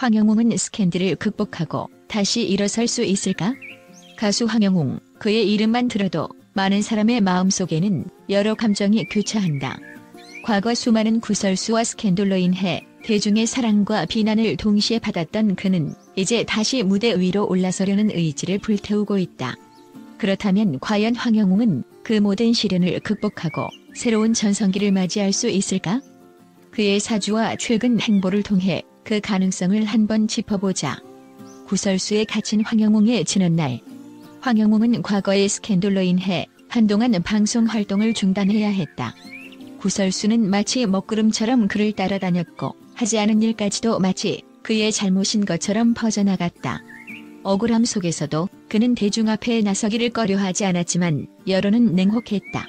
황영웅은 스캔들을 극복하고 다시 일어설 수 있을까? 가수 황영웅, 그의 이름만 들어도 많은 사람의 마음속에는 여러 감정이 교차한다. 과거 수많은 구설수와 스캔들로 인해 대중의 사랑과 비난을 동시에 받았던 그는 이제 다시 무대 위로 올라서려는 의지를 불태우고 있다. 그렇다면 과연 황영웅은 그 모든 시련을 극복하고 새로운 전성기를 맞이할 수 있을까? 그의 사주와 최근 행보를 통해 그 가능성을 한번 짚어보자. 구설수에 갇힌 황영웅의 지난날. 황영웅은 과거의 스캔들로 인해 한동안 방송 활동을 중단해야 했다. 구설수는 마치 먹구름처럼 그를 따라다녔고 하지 않은 일까지도 마치 그의 잘못인 것처럼 퍼져나갔다. 억울함 속에서도 그는 대중 앞에 나서기를 꺼려하지 않았지만 여론은 냉혹했다.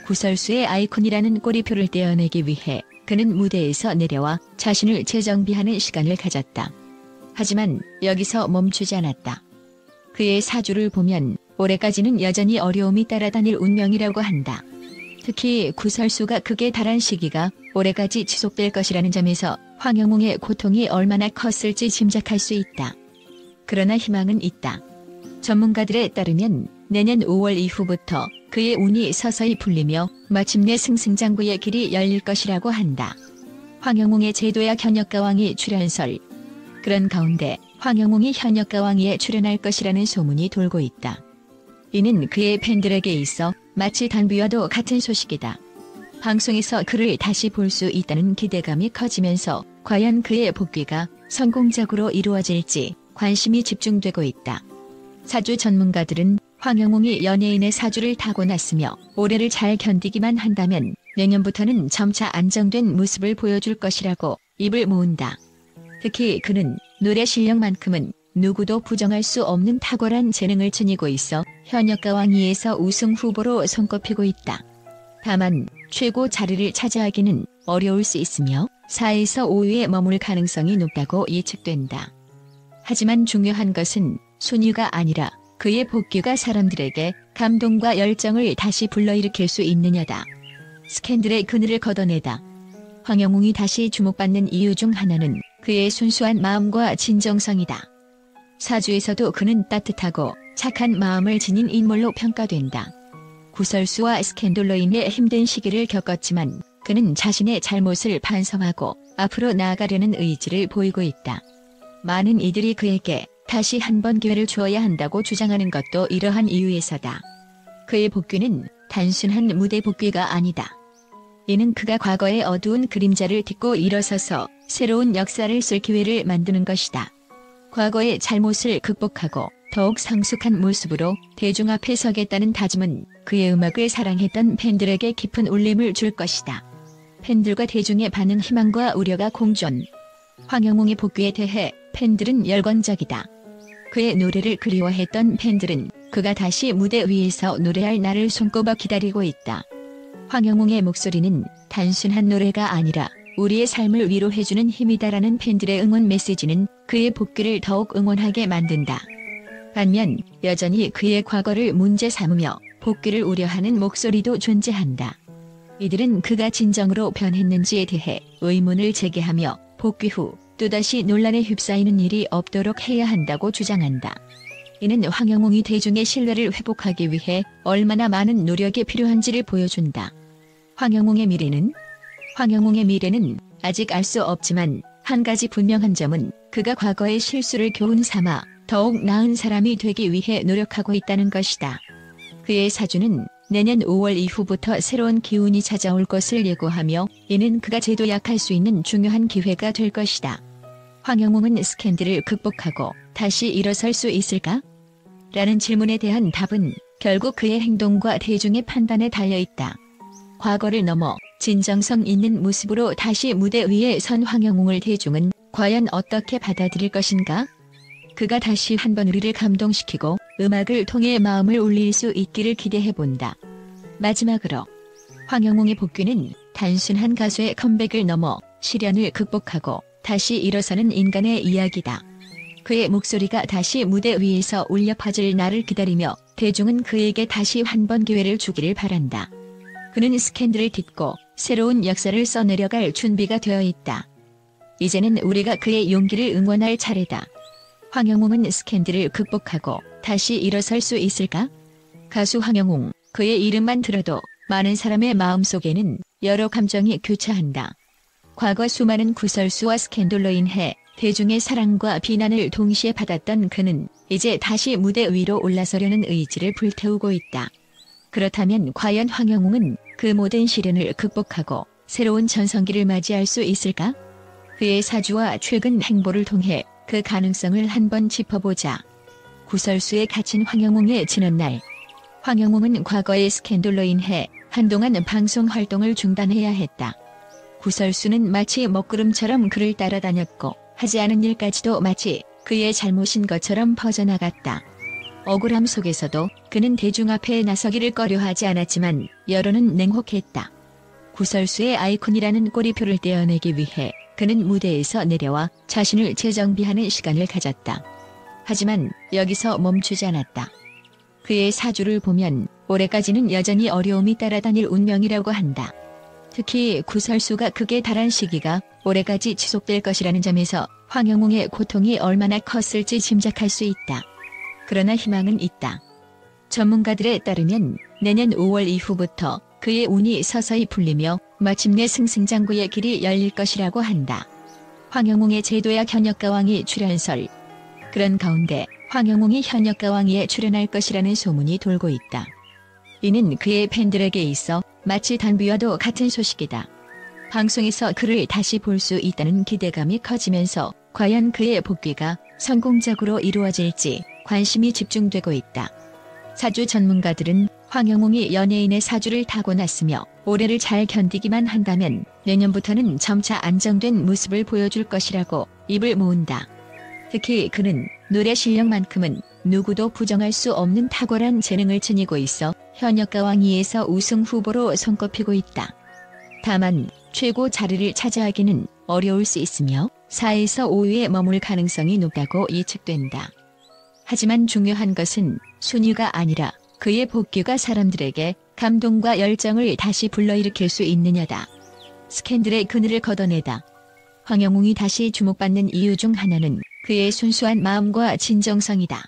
구설수의 아이콘이라는 꼬리표를 떼어내기 위해 그는 무대에서 내려와 자신을 재정비하는 시간을 가졌다. 하지만 여기서 멈추지 않았다. 그의 사주를 보면 올해까지는 여전히 어려움이 따라다닐 운명이라고 한다. 특히 구설수가 극에 달한 시기가 올해까지 지속될 것이라는 점에서 황영웅의 고통이 얼마나 컸을지 짐작할 수 있다. 그러나 희망은 있다. 전문가들에 따르면 내년 5월 이후부터 그의 운이 서서히 풀리며 마침내 승승장구의 길이 열릴 것이라고 한다. 황영웅의 제도약 현역가왕이 출연설. 그런 가운데 황영웅이 현역가왕에 출연할 것이라는 소문이 돌고 있다. 이는 그의 팬들에게 있어 마치 단비와도 같은 소식이다. 방송에서 그를 다시 볼 수 있다는 기대감이 커지면서 과연 그의 복귀가 성공적으로 이루어질지 관심이 집중되고 있다. 사주 전문가들은 황영웅이 연예인의 사주를 타고났으며 올해를 잘 견디기만 한다면 내년부터는 점차 안정된 모습을 보여줄 것이라고 입을 모은다. 특히 그는 노래 실력만큼은 누구도 부정할 수 없는 탁월한 재능을 지니고 있어 현역가왕위에서 우승 후보로 손꼽히고 있다. 다만 최고 자리를 차지하기는 어려울 수 있으며 4에서 5위에 머물 가능성이 높다고 예측된다. 하지만 중요한 것은 순위가 아니라 그의 복귀가 사람들에게 감동과 열정을 다시 불러일으킬 수 있느냐다. 스캔들의 그늘을 걷어내다. 황영웅이 다시 주목받는 이유 중 하나는 그의 순수한 마음과 진정성이다. 사주에서도 그는 따뜻하고 착한 마음을 지닌 인물로 평가된다. 구설수와 스캔들로 인해 힘든 시기를 겪었지만 그는 자신의 잘못을 반성하고 앞으로 나아가려는 의지를 보이고 있다. 많은 이들이 그에게 다시 한 번 기회를 주어야 한다고 주장하는 것도 이러한 이유에서다. 그의 복귀는 단순한 무대 복귀가 아니다. 이는 그가 과거의 어두운 그림자를 딛고 일어서서 새로운 역사를 쓸 기회를 만드는 것이다. 과거의 잘못을 극복하고 더욱 성숙한 모습으로 대중 앞에 서겠다는 다짐은 그의 음악을 사랑했던 팬들에게 깊은 울림을 줄 것이다. 팬들과 대중의 반응, 희망과 우려가 공존. 황영웅의 복귀에 대해 팬들은 열광적이다. 그의 노래를 그리워했던 팬들은 그가 다시 무대 위에서 노래할 날을 손꼽아 기다리고 있다. 황영웅의 목소리는 단순한 노래가 아니라 우리의 삶을 위로해주는 힘이다라는 팬들의 응원 메시지는 그의 복귀를 더욱 응원하게 만든다. 반면 여전히 그의 과거를 문제 삼으며 복귀를 우려하는 목소리도 존재한다. 이들은 그가 진정으로 변했는지에 대해 의문을 제기하며 복귀 후 또다시 논란에 휩싸이는 일이 없도록 해야 한다고 주장한다. 이는 황영웅이 대중의 신뢰를 회복하기 위해 얼마나 많은 노력이 필요한지를 보여준다. 황영웅의 미래는 아직 알 수 없지만 한 가지 분명한 점은 그가 과거의 실수를 교훈 삼아 더욱 나은 사람이 되기 위해 노력하고 있다는 것이다. 그의 사주는 내년 5월 이후부터 새로운 기운이 찾아올 것을 예고하며 이는 그가 재도약할 수 있는 중요한 기회가 될 것이다. 황영웅은 스캔들을 극복하고 다시 일어설 수 있을까? 라는 질문에 대한 답은 결국 그의 행동과 대중의 판단에 달려있다. 과거를 넘어 진정성 있는 모습으로 다시 무대 위에 선 황영웅을 대중은 과연 어떻게 받아들일 것인가? 그가 다시 한번 우리를 감동시키고 음악을 통해 마음을 울릴 수 있기를 기대해본다. 마지막으로 황영웅의 복귀는 단순한 가수의 컴백을 넘어 시련을 극복하고 다시 일어서는 인간의 이야기다. 그의 목소리가 다시 무대 위에서 울려 퍼질 날을 기다리며 대중은 그에게 다시 한 번 기회를 주기를 바란다. 그는 스캔들을 딛고 새로운 역사를 써내려갈 준비가 되어 있다. 이제는 우리가 그의 용기를 응원할 차례다. 황영웅은 스캔들을 극복하고 다시 일어설 수 있을까? 가수 황영웅, 그의 이름만 들어도 많은 사람의 마음속에는 여러 감정이 교차한다. 과거 수많은 구설수와 스캔들로 인해 대중의 사랑과 비난을 동시에 받았던 그는 이제 다시 무대 위로 올라서려는 의지를 불태우고 있다. 그렇다면 과연 황영웅은 그 모든 시련을 극복하고 새로운 전성기를 맞이할 수 있을까? 그의 사주와 최근 행보를 통해 그 가능성을 한번 짚어보자. 구설수에 갇힌 황영웅의 지난날. 황영웅은 과거의 스캔들로 인해 한동안 방송 활동을 중단해야 했다. 구설수는 마치 먹구름처럼 그를 따라다녔고 하지 않은 일까지도 마치 그의 잘못인 것처럼 퍼져나갔다. 억울함 속에서도 그는 대중 앞에 나서기를 꺼려하지 않았지만 여론은 냉혹했다. 구설수의 아이콘이라는 꼬리표를 떼어내기 위해 그는 무대에서 내려와 자신을 재정비하는 시간을 가졌다. 하지만 여기서 멈추지 않았다. 그의 사주를 보면 올해까지는 여전히 어려움이 따라다닐 운명이라고 한다. 특히 구설수가 극에 달한 시기가 올해까지 지속될 것이라는 점에서 황영웅의 고통이 얼마나 컸을지 짐작할 수 있다. 그러나 희망은 있다. 전문가들에 따르면 내년 5월 이후부터 그의 운이 서서히 풀리며 마침내 승승장구의 길이 열릴 것이라고 한다. 황영웅의 제도약 현역가왕이 출연설. 그런 가운데 황영웅이 현역가왕이에 출연할 것이라는 소문이 돌고 있다. 이는 그의 팬들에게 있어 마치 단비와도 같은 소식이다. 방송에서 그를 다시 볼 수 있다는 기대감이 커지면서 과연 그의 복귀가 성공적으로 이루어질지 관심이 집중되고 있다. 사주 전문가들은 황영웅이 연예인의 사주를 타고났으며 올해를 잘 견디기만 한다면 내년부터는 점차 안정된 모습을 보여줄 것이라고 입을 모은다. 특히 그는 노래 실력만큼은 누구도 부정할 수 없는 탁월한 재능을 지니고 있어 현역가왕위에서 우승 후보로 손꼽히고 있다. 다만 최고 자리를 차지하기는 어려울 수 있으며 4에서 5위에 머물 가능성이 높다고 예측된다. 하지만 중요한 것은 순위가 아니라 그의 복귀가 사람들에게 감동과 열정을 다시 불러일으킬 수 있느냐다. 스캔들의 그늘을 걷어내다. 황영웅이 다시 주목받는 이유 중 하나는 그의 순수한 마음과 진정성이다.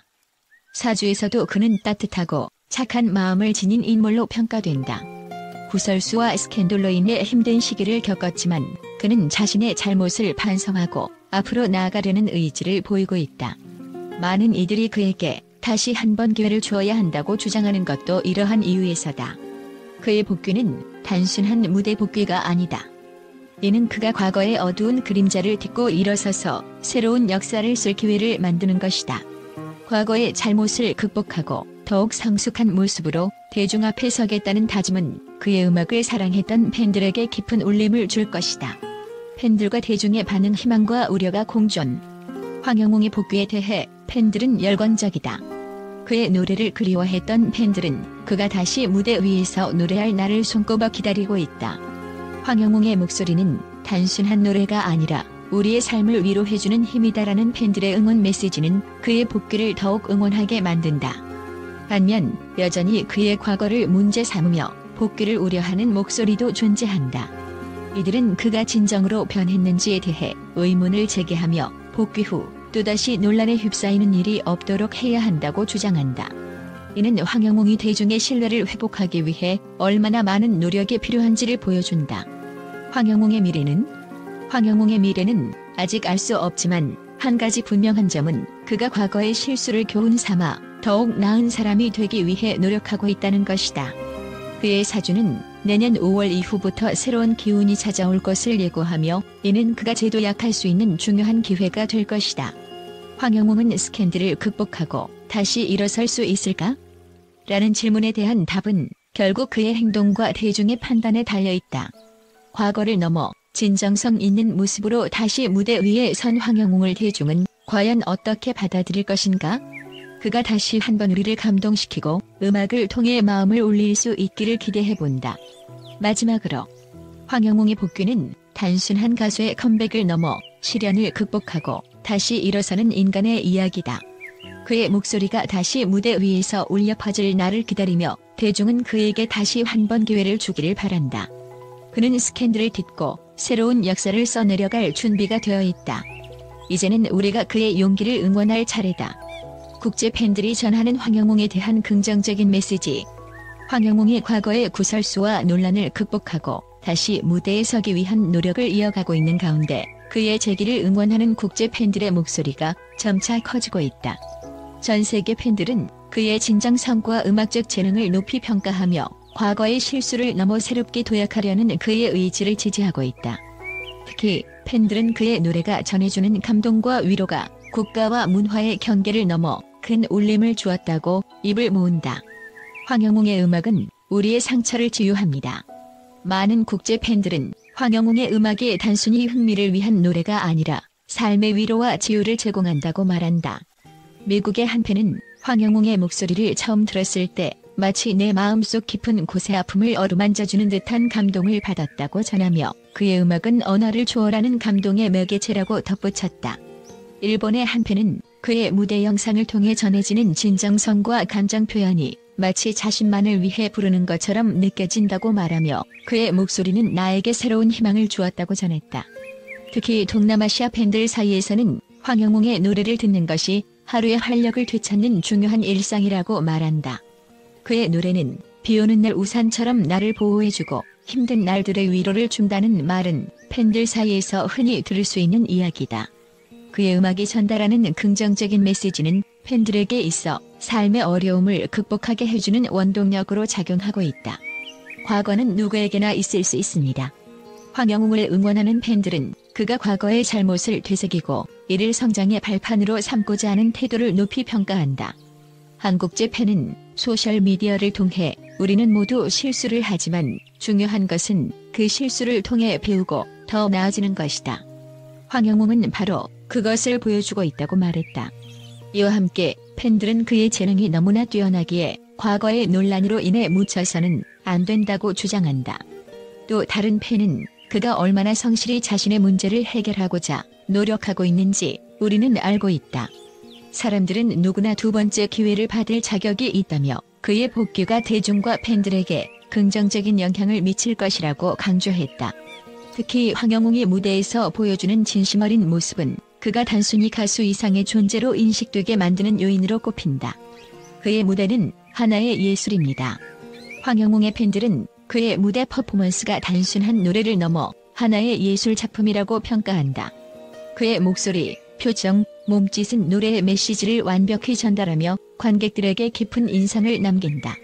사주에서도 그는 따뜻하고 착한 마음을 지닌 인물로 평가된다. 구설수와 스캔들로 인해 힘든 시기를 겪었지만 그는 자신의 잘못을 반성하고 앞으로 나아가려는 의지를 보이고 있다. 많은 이들이 그에게 다시 한 번 기회를 주어야 한다고 주장하는 것도 이러한 이유에서다. 그의 복귀는 단순한 무대 복귀가 아니다. 이는 그가 과거의 어두운 그림자를 딛고 일어서서 새로운 역사를 쓸 기회를 만드는 것이다. 과거의 잘못을 극복하고 더욱 성숙한 모습으로 대중 앞에 서겠다는 다짐은 그의 음악을 사랑했던 팬들에게 깊은 울림을 줄 것이다. 팬들과 대중의 반응, 희망과 우려가 공존. 황영웅의 복귀에 대해 팬들은 열광적이다. 그의 노래를 그리워했던 팬들은 그가 다시 무대 위에서 노래할 날을 손꼽아 기다리고 있다. 황영웅의 목소리는 단순한 노래가 아니라 우리의 삶을 위로해주는 힘이다라는 팬들의 응원 메시지는 그의 복귀를 더욱 응원하게 만든다. 반면 여전히 그의 과거를 문제 삼으며 복귀를 우려하는 목소리도 존재한다. 이들은 그가 진정으로 변했는지에 대해 의문을 제기하며 복귀 후 또다시 논란에 휩싸이는 일이 없도록 해야 한다고 주장한다. 이는 황영웅이 대중의 신뢰를 회복하기 위해 얼마나 많은 노력이 필요한지를 보여준다. 황영웅의 미래는 아직 알 수 없지만 한 가지 분명한 점은 그가 과거의 실수를 교훈 삼아 더욱 나은 사람이 되기 위해 노력하고 있다는 것이다. 그의 사주는 내년 5월 이후부터 새로운 기운이 찾아올 것을 예고하며 이는 그가 재도약할 수 있는 중요한 기회가 될 것이다. 황영웅은 스캔들을 극복하고 다시 일어설 수 있을까? 라는 질문에 대한 답은 결국 그의 행동과 대중의 판단에 달려있다. 과거를 넘어 진정성 있는 모습으로 다시 무대 위에 선 황영웅을 대중은 과연 어떻게 받아들일 것인가? 그가 다시 한번 우리를 감동시키고 음악을 통해 마음을 울릴 수 있기를 기대해본다. 마지막으로 황영웅의 복귀는 단순한 가수의 컴백을 넘어 시련을 극복하고 다시 일어서는 인간의 이야기다. 그의 목소리가 다시 무대 위에서 울려 퍼질 날을 기다리며 대중은 그에게 다시 한 번 기회를 주기를 바란다. 그는 스캔들을 딛고 새로운 역사를 써내려갈 준비가 되어 있다. 이제는 우리가 그의 용기를 응원할 차례다. 국제 팬들이 전하는 황영웅에 대한 긍정적인 메시지. 황영웅이 과거의 구설수와 논란을 극복하고 다시 무대에 서기 위한 노력을 이어가고 있는 가운데 그의 재기를 응원하는 국제 팬들의 목소리가 점차 커지고 있다. 전 세계 팬들은 그의 진정성과 음악적 재능을 높이 평가하며 과거의 실수를 넘어 새롭게 도약하려는 그의 의지를 지지하고 있다. 특히 팬들은 그의 노래가 전해주는 감동과 위로가 국가와 문화의 경계를 넘어 큰 울림을 주었다고 입을 모은다. 황영웅의 음악은 우리의 상처를 치유합니다. 많은 국제 팬들은 황영웅의 음악이 단순히 흥미를 위한 노래가 아니라 삶의 위로와 치유를 제공한다고 말한다. 미국의 한 팬은 황영웅의 목소리를 처음 들었을 때 마치 내 마음속 깊은 곳의 아픔을 어루만져주는 듯한 감동을 받았다고 전하며 그의 음악은 언어를 초월하는 감동의 매개체라고 덧붙였다. 일본의 한 팬은 그의 무대 영상을 통해 전해지는 진정성과 감정 표현이 마치 자신만을 위해 부르는 것처럼 느껴진다고 말하며 그의 목소리는 나에게 새로운 희망을 주었다고 전했다. 특히 동남아시아 팬들 사이에서는 황영웅의 노래를 듣는 것이 하루의 활력을 되찾는 중요한 일상이라고 말한다. 그의 노래는 비 오는 날 우산처럼 나를 보호해주고 힘든 날들의 위로를 준다는 말은 팬들 사이에서 흔히 들을 수 있는 이야기다. 그의 음악이 전달하는 긍정적인 메시지는 팬들에게 있어 삶의 어려움을 극복하게 해주는 원동력으로 작용하고 있다. 과거는 누구에게나 있을 수 있습니다. 황영웅을 응원하는 팬들은 그가 과거의 잘못을 되새기고 이를 성장의 발판으로 삼고자 하는 태도를 높이 평가한다. 한국제 팬은 소셜미디어를 통해 우리는 모두 실수를 하지만 중요한 것은 그 실수를 통해 배우고 더 나아지는 것이다. 황영웅은 바로 그것을 보여주고 있다고 말했다. 이와 함께 팬들은 그의 재능이 너무나 뛰어나기에 과거의 논란으로 인해 묻혀서는 안 된다고 주장한다. 또 다른 팬은 그가 얼마나 성실히 자신의 문제를 해결하고자 노력하고 있는지 우리는 알고 있다. 사람들은 누구나 두 번째 기회를 받을 자격이 있다며 그의 복귀가 대중과 팬들에게 긍정적인 영향을 미칠 것이라고 강조했다. 특히 황영웅이 무대에서 보여주는 진심 어린 모습은 그가 단순히 가수 이상의 존재로 인식되게 만드는 요인으로 꼽힌다. 그의 무대는 하나의 예술입니다. 황영웅의 팬들은 그의 무대 퍼포먼스가 단순한 노래를 넘어 하나의 예술 작품이라고 평가한다. 그의 목소리, 표정, 몸짓은 노래의 메시지를 완벽히 전달하며 관객들에게 깊은 인상을 남긴다.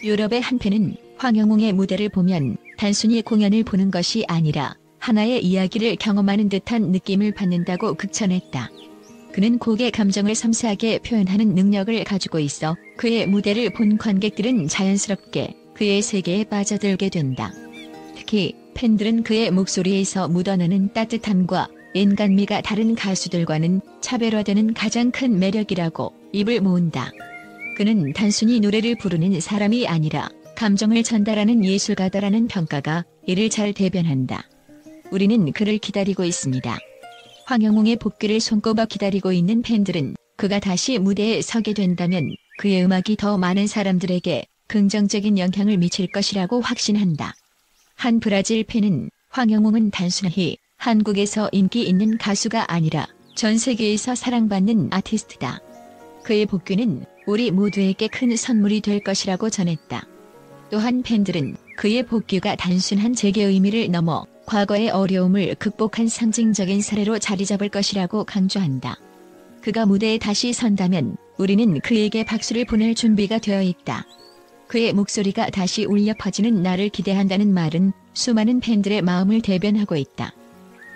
유럽의 한 팬은 황영웅의 무대를 보면 단순히 공연을 보는 것이 아니라 하나의 이야기를 경험하는 듯한 느낌을 받는다고 극찬했다. 그는 곡의 감정을 섬세하게 표현하는 능력을 가지고 있어 그의 무대를 본 관객들은 자연스럽게 그의 세계에 빠져들게 된다. 특히 팬들은 그의 목소리에서 묻어나는 따뜻함과 인간미가 다른 가수들과는 차별화되는 가장 큰 매력이라고 입을 모은다. 그는 단순히 노래를 부르는 사람이 아니라 감정을 전달하는 예술가다라는 평가가 이를 잘 대변한다. 우리는 그를 기다리고 있습니다. 황영웅의 복귀를 손꼽아 기다리고 있는 팬들은 그가 다시 무대에 서게 된다면 그의 음악이 더 많은 사람들에게 긍정적인 영향을 미칠 것이라고 확신한다. 한 브라질 팬은 황영웅은 단순히 한국에서 인기 있는 가수가 아니라 전 세계에서 사랑받는 아티스트다. 그의 복귀는 우리 모두에게 큰 선물이 될 것이라고 전했다. 또한 팬들은 그의 복귀가 단순한 재개 의미를 넘어 과거의 어려움을 극복한 상징적인 사례로 자리 잡을 것이라고 강조한다. 그가 무대에 다시 선다면 우리는 그에게 박수를 보낼 준비가 되어 있다. 그의 목소리가 다시 울려 퍼지는 날을 기대한다는 말은 수많은 팬들의 마음을 대변하고 있다.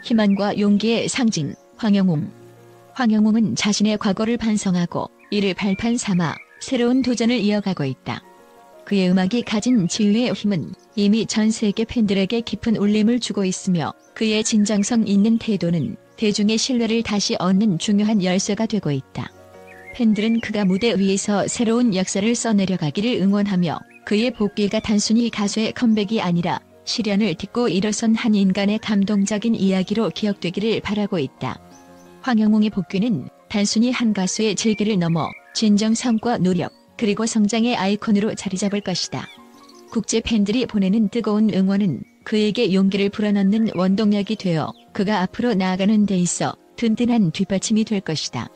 희망과 용기의 상징, 황영웅. 황영웅은 자신의 과거를 반성하고 이를 발판 삼아 새로운 도전을 이어가고 있다. 그의 음악이 가진 치유의 힘은 이미 전 세계 팬들에게 깊은 울림을 주고 있으며 그의 진정성 있는 태도는 대중의 신뢰를 다시 얻는 중요한 열쇠가 되고 있다. 팬들은 그가 무대 위에서 새로운 역사를 써내려가기를 응원하며 그의 복귀가 단순히 가수의 컴백이 아니라 시련을 딛고 일어선 한 인간의 감동적인 이야기로 기억되기를 바라고 있다. 황영웅의 복귀는 단순히 한 가수의 즐기를 넘어 진정성과 노력, 그리고 성장의 아이콘으로 자리 잡을 것이다. 국제 팬들이 보내는 뜨거운 응원은 그에게 용기를 불어넣는 원동력이 되어 그가 앞으로 나아가는 데 있어 든든한 뒷받침이 될 것이다.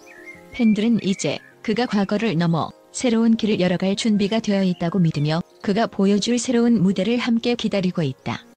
팬들은 이제 그가 과거를 넘어 새로운 길을 열어갈 준비가 되어 있다고 믿으며 그가 보여줄 새로운 무대를 함께 기다리고 있다.